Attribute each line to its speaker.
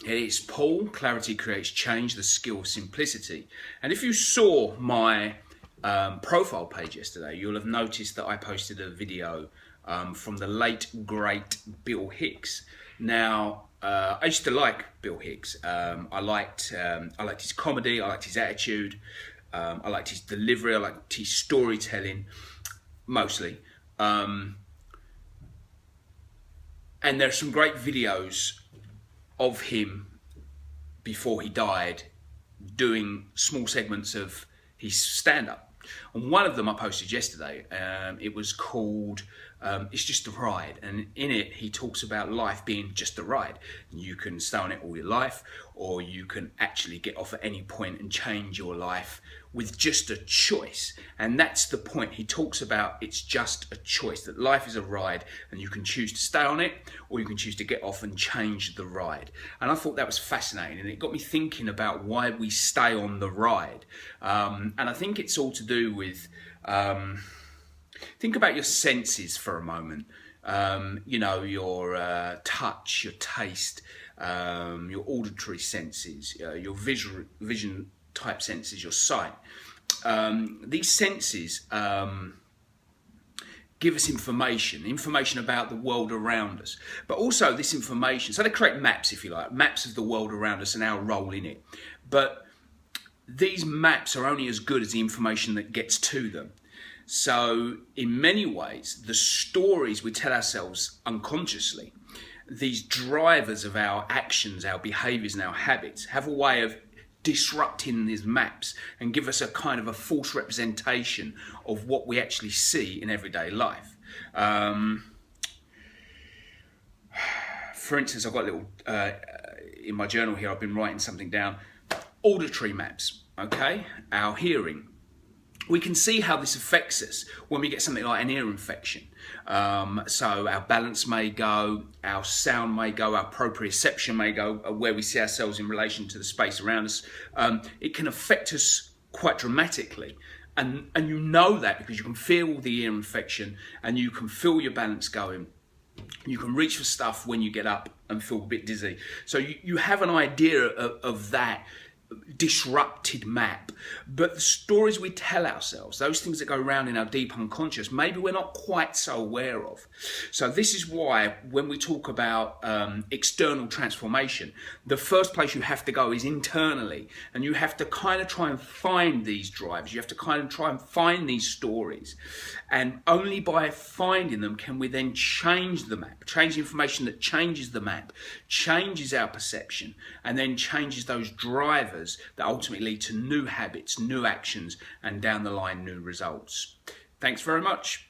Speaker 1: It's Paul, Clarity Creates Change, the skill of simplicity. And if you saw my profile page yesterday, you'll have noticed that I posted a video from the late, great Bill Hicks. Now, I used to like Bill Hicks. I liked his comedy, I liked his attitude, I liked his delivery, I liked his storytelling, mostly. And there are some great videos of him before he died doing small segments of his stand-up. And one of them I posted yesterday. It was called It's Just a Ride, and in it he talks about life being just a ride. You can stay on it all your life, or you can actually get off at any point and change your life with just a choice. And that's the point. He talks about it's just a choice, that life is a ride and you can choose to stay on it, or you can choose to get off and change the ride. And I thought that was fascinating, and it got me thinking about why we stay on the ride. And I think it's all to do with think about your senses for a moment. You know, your touch, your taste, your auditory senses, your vision type senses, your sight. These senses give us information about the world around us, but also this information, so they create maps, if you like, maps of the world around us and our role in it. But these maps are only as good as the information that gets to them. So in many ways, the stories we tell ourselves unconsciously, these drivers of our actions, our behaviors and our habits, have a way of disrupting these maps and give us a kind of a false representation of what we actually see in everyday life. For instance, I've got a little, in my journal here, I've been writing something down. Auditory maps, okay? Our hearing. We can see how this affects us when we get something like an ear infection. So our balance may go, our sound may go, our proprioception may go, where we see ourselves in relation to the space around us. It can affect us quite dramatically. And you know that because you can feel the ear infection and you can feel your balance going. You can reach for stuff when you get up and feel a bit dizzy. So you have an idea of that disrupted map. But the stories we tell ourselves, those things that go around in our deep unconscious, maybe we're not quite so aware of. So this is why when we talk about external transformation, the first place you have to go is internally, and you have to kind of try and find these drivers. You have to kind of try and find these stories, and only by finding them can we then change the map, change the information that changes the map, changes our perception, and then changes those drivers that ultimately lead to new habits, new actions, and down the line, new results. Thanks very much.